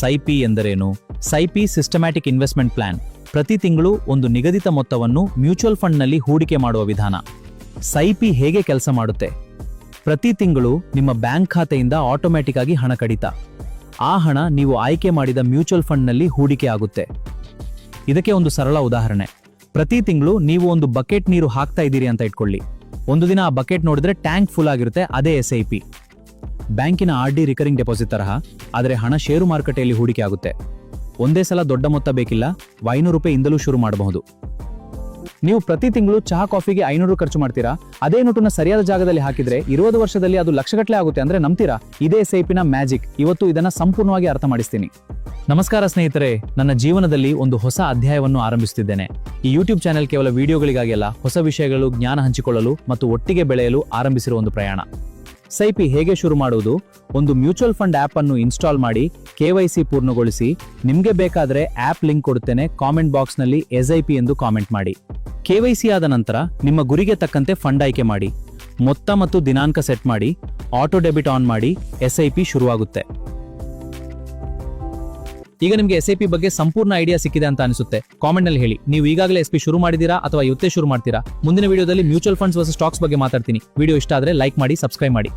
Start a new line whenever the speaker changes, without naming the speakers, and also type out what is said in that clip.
ಸೈಪಿ ಎಂದರೇನು? ಸೈಪಿ systematic investment plan. ಪ್ರತಿ ತಿಂಗಳು ಒಂದು ನಿಗದಿತ ಮೊತ್ತವನ್ನು ಮ್ಯೂಚುವಲ್ ಫಂಡ್ನಲ್ಲಿ ಹೂಡಿಕೆ ಮಾಡುವ ವಿಧಾನ. ಸೈಪಿ ಹೇಗೆ ಕೆಲಸ ಮಾಡುತ್ತೆ? ಪ್ರತಿ ತಿಂಗಳು ನಿಮ್ಮ ಬ್ಯಾಂಕ್ ಖಾತೆಯಿಂದ ಆಟೋಮ್ಯಾಟಿಕ್ ಆಗಿ ಹಣ ಕಡಿತ. ಆ ಹಣ ನೀವು ಆಯ್ಕೆ ಮಾಡಿದ ಮ್ಯೂಚುವಲ್ ಫಂಡ್ನಲ್ಲಿ ಹೂಡಿಕೆ ಆಗುತ್ತೆ. ಇದಕ್ಕೆ ಒಂದು ಸರಳ ಉದಾಹರಣೆ. ಪ್ರತಿ ತಿಂಗಳು ನೀವು ಒಂದು ಬಕೆಟ್ ನೀರು ಹಾಕ್ತಾ ಇದ್ದೀರಿ ಅಂತ ಇಟ್ಕೊಳ್ಳಿ. ಒಂದು ದಿನ ಆ ಬಕೆಟ್ ನೋಡಿದ್ರೆ ಟ್ಯಾಂಕ್ ಫುಲ್ ಆಗಿರುತ್ತೆ, ಅದೇ SIP. ಬ್ಯಾಂಕಿನ RD ರಿಕರಿಂಗ್ ಡೆಪಾಸಿಟ್ ತರಹ, ಆದರೆ ಹಣ ಷೇರು ಮಾರುಕಟ್ಟೆಯಲ್ಲಿ ಹೂಡಿಕೆ ಆಗುತ್ತೆ. ಒಂದೇ ಸಲ ದೊಡ್ಡ ಮೊತ್ತ ಬೇಕಿಲ್ಲ, ₹500 ಇಂದಲೂ ಶುರು ಮಾಡಬಹುದು. ನೀವು ಪ್ರತಿ ತಿಂಗಳು ಚಹಾ ಕಾಫಿಗೆ ₹500 ಖರ್ಚು ಮಾಡ್ತೀರಾ? ಅದೇ ನೋಟನ್ನ ಸರಿಯಾದ ಜಾಗದಲ್ಲಿ ಹಾಕಿದ್ರೆ 20 ವರ್ಷದಲ್ಲಿ ಅದು ಲಕ್ಷಗಟ್ಟಲೆ ಆಗುತ್ತೆ. ಅಂದ್ರೆ ನಂಬ್ತೀರಾ? ಇದೇ SIP ನ ಮ್ಯಾಜಿಕ್. ಇವತ್ತು ಇದನ್ನ ಸಂಪೂರ್ಣವಾಗಿ ಅರ್ಥ ಮಾಡಿಸ್ತೀನಿ. ನಮಸ್ಕಾರ ಸ್ನೇಹಿತರೆ, ನನ್ನ ಜೀವನದಲ್ಲಿ ಒಂದು ಹೊಸ ಅಧ್ಯಾಯವನ್ನು ಆರಂಭಿಸುತ್ತಿದ್ದೇನೆ. ಈ ಯೂಟ್ಯೂಬ್ ಚಾನೆಲ್ ಕೇವಲ ವಿಡಿಯೋಗಳಿಗಾಗಿಲ್ಲ, ಹೊಸ ವಿಷಯಗಳು, ಜ್ಞಾನ ಹಂಚಿಕೊಳ್ಳಲು ಮತ್ತು ಒಟ್ಟಿಗೆ ಬೆಳೆಯಲು ಆರಂಭಿಸಿರುವ ಒಂದು ಪ್ರಯಾಣ. SIP ಹೇಗೆ ಶುರು ಮಾಡುವುದು? ಒಂದು ಮ್ಯೂಚುವಲ್ ಫಂಡ್ ಆಪ್ ಅನ್ನು ಇನ್ಸ್ಟಾಲ್ ಮಾಡಿ, KYC ಪೂರ್ಣಗೊಳಿಸಿ. ನಿಮ್ಗೆ ಬೇಕಾದ್ರೆ ಆಪ್ ಲಿಂಕ್ ಕೊಡುತ್ತೇನೆ, ಕಾಮೆಂಟ್ ಬಾಕ್ಸ್ ನಲ್ಲಿ SIP ಎಂದು ಕಾಮೆಂಟ್ ಮಾಡಿ. KYC ಆದ ನಂತರ ನಿಮ್ಮ ಗುರಿಗೆ ತಕ್ಕಂತೆ ಫಂಡ್ ಆಯ್ಕೆ ಮಾಡಿ, ಮೊತ್ತ ಮತ್ತು ದಿನಾಂಕ ಸೆಟ್ ಮಾಡಿ, ಆಟೋ ಡೆಬಿಟ್ ಆನ್ ಮಾಡಿ, SIP ಶುರುವಾಗುತ್ತೆ. ಈಗ ನಿಮಗೆ SIP ಬಗ್ಗೆ ಸಂಪೂರ್ಣ ಐಡಿಯಾ ಸಿಕ್ಕಿದೆ ಅಂತ ಅನಿಸುತ್ತೆ. ಕಾಮೆಂಟ್ ನಲ್ಲಿ ಹೇಳಿ, ನೀವು ಈಗಾಗಲೇ SP ಶುರು ಮಾಡಿದ್ದೀರಾ ಅಥವಾ ಇವತ್ತೇ ಶುರು ಮಾಡ್ತೀರಾ? ಮುಂದಿನ ವಿಡಿಯೋದಲ್ಲಿ ಮ್ಯೂಚುವಲ್ ಫಂಡ್ಸ್ ವರ್ಸಸ್ ಸ್ಟಾಕ್ಸ್ ಬಗ್ಗೆ ಮಾತಾಡ್ತೀನಿ. ವಿಡಿಯೋ ಇಷ್ಟ ಆದ್ರೆ ಲೈಕ್ ಮಾಡಿ, ಸಬ್ಸ್ಕ್ರೈಬ್ ಮಾಡಿ.